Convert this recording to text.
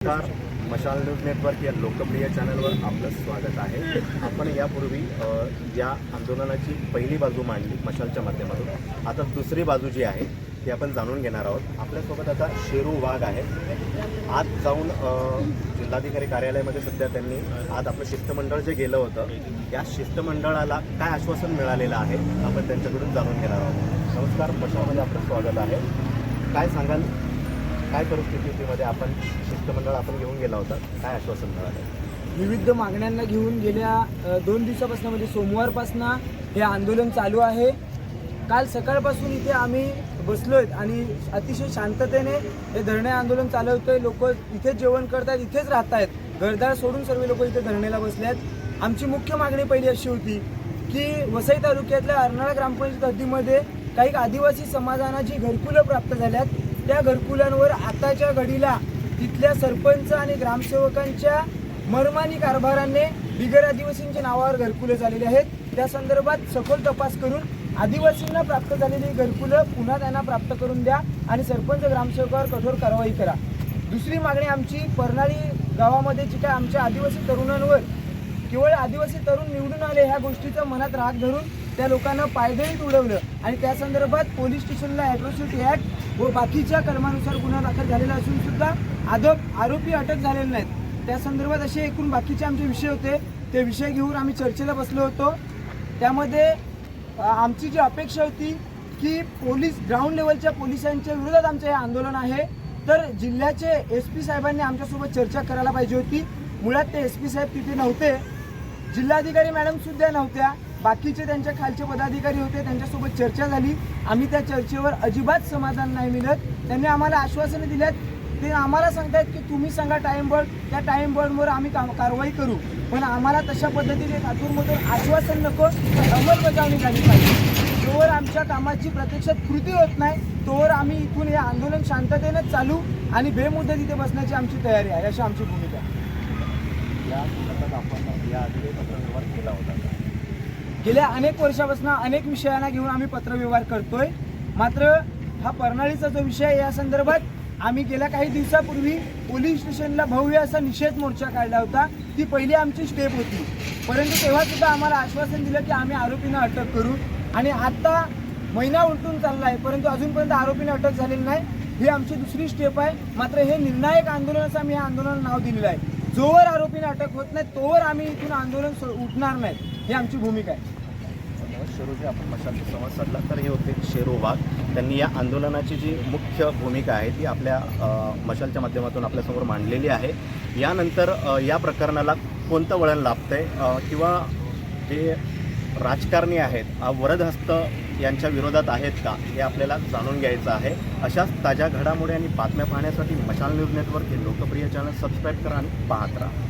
नमस्कार, मशाल news network या लोकप्रिय चॅनलवर आपलं स्वागत आहे. आपण यापूर्वी या आंदोलनाची पहिली बाजू मांडली मशालच्या माध्यमातून. आता दुसरी बाजू जी आहे ती आपण जाणून घेणार आहोत. आपल्यासोबत आता शेरू वाघ आहे. आज जाऊन जिल्हाधिकारी कार्यालयामध्ये सध्या त्यांनी आज आपलं शिष्टमंडळ जे गेलं होतं या शिष्टमंडळाला काय आश्वासन मिळालेलं आहे आपण त्यांच्याकडून जाणून घेणार आहोत. नमस्कार, मशालमध्ये आपलं स्वागत आहे. काय सांगाल, काय परिस्थितीमध्ये आपण शिष्टमंडळ आपण घेऊन गेला होता, काय आश्वासन मिळालं? विविध मागण्यांना घेऊन गेल्या 2 दिवसापासून म्हणजे सोमवारपासून हे आंदोलन चालू आहे. काल सकाळपासून इथे आम्ही बसलोय आणि अतिशय शांततेने हे धरणे आंदोलन चालवतोय. लोक इथेच जेवण करतात, इथेच राहत आहेत. घरदार सोडून सर्व लोक इथे धरणेला बसले आहेत. आमची मुख्य मागणी पहिली अशी होती की वसई तालुक्यातल्या अर्नाळा ग्रामपंचायत हद्दीमध्ये काही आदिवासी समाजांना जी घरकुलं प्राप्त झाल्यात त्या घरकुलांवर आताच्या घडीला तिथल्या सरपंच आणि ग्रामसेवकांच्या मनमानी कारभाराने बिगर आदिवासींच्या नावावर घरकुले झालेली आहेत. त्या संदर्भात सखोल तपास करून आदिवासींना प्राप्त झालेली घरकुलं पुन्हा त्यांना प्राप्त करून द्या आणि सरपंच ग्रामसेवकावर कठोर कारवाई करा. दुसरी मागणी आमची परनाळी गावामध्ये जी काय आमच्या आदिवासी तरुणांवर केवळ आदिवासी तरुण निवडून आले ह्या गोष्टीचा मनात राग धरून त्या लोकांना पायदळीत उडवलं आणि त्या संदर्भात पोलीस स्टेशनला ॲट्रॉसिटी ॲक्ट व बाकीच्या कलमानुसार गुन्हा दाखल झालेला असून सुद्धा आरोपी अटक झालेले नाहीत. त्या संदर्भात असे एकूण बाकीचे आमचे विषय होते. ते विषय घेऊन आम्ही चर्चेला बसलो होतो. त्यामध्ये आमची जी अपेक्षा होती की पोलीस ग्राउंड लेवलच्या पोलिसांच्या विरोधात आमचं हे आंदोलन आहे, तर जिल्ह्याचे SP साहेबांनी आमच्यासोबत चर्चा करायला पाहिजे होती. मुळात ते SP साहेब तिथे नव्हते, जिल्हाधिकारी मॅडम सुद्धा नव्हत्या, बाकीचे त्यांच्या खालचे पदाधिकारी होते. त्यांच्यासोबत चर्चा झाली. आम्ही त्या चर्चेवर अजिबात समाधान नाही मिळत. त्यांनी आम्हाला आश्वासने दिल्यात. ते आम्हाला सांगतात की तुम्ही सांगा टाईम बॉर्ड, त्या टाईम बॉर्डवर आम्ही कारवाई करू. पण आम्हाला तशा पद्धतीने लातूरमधून आश्वासन नको, अंमलबजावणी झाली पाहिजे. जोवर आमच्या कामाची प्रत्यक्षात कृती होत नाही तोवर आम्ही इथून हे आंदोलन शांततेनेच चालू आणि बेमुदत इथे बसण्याची आमची तयारी आहे, अशी आमची भूमिका आहे. या संदर्भात आपण या आधी पत्रव्यवहार केला होता. गेल्या अनेक वर्षापासून अनेक विषयांना घेऊन आम्ही पत्रव्यवहार करतोय. मात्र हा परनाळीचा जो विषय आहे या संदर्भात आम्ही गेल्या काही दिवसापूर्वी पोलीस स्टेशनला भव्य असा निषेध मोर्चा काढला होता. ती पहिली आमची स्टेप होती. परंतु तेव्हा सुद्धा आम्हाला आश्वासन दिलं की आम्ही आरोपींना अटक करू आणि आता महिना उलटून चालला आहे परंतु अजूनपर्यंत आरोपींना अटक झालेली नाही. ही आमची दुसरी स्टेप आहे. मात्र हे निर्णायक आंदोलन असं आम्ही या आंदोलनाला नाव दिलेलं आहे. जोवर आरोपींना अटक होत नाही तोवर आम्ही इथून आंदोलन उठणार नाही, ही आमची भूमिका आहे. शेरूजी, आपण मशालशी संवाद साधला तर हे होते शेरू वाघ. त्यांनी या आंदोलनाची जी मुख्य भूमिका आहे ती आपल्या मशालच्या माध्यमातून आपल्यासमोर मांडलेली आहे. यानंतर या प्रकरणाला कोणतं वळण लाभतंय किंवा जे राजकारणी आहेत वरदहस्त यांच्या विरोधात आहेत का हे आपल्याला जाणून घ्यायचं आहे. अशाच ताज्या घडामोडी आणि बातम्या पाहण्यासाठी मशाल न्यूज नेटवर्क हे लोकप्रिय चॅनल सबस्क्राईब करा आणि पाहत राहा.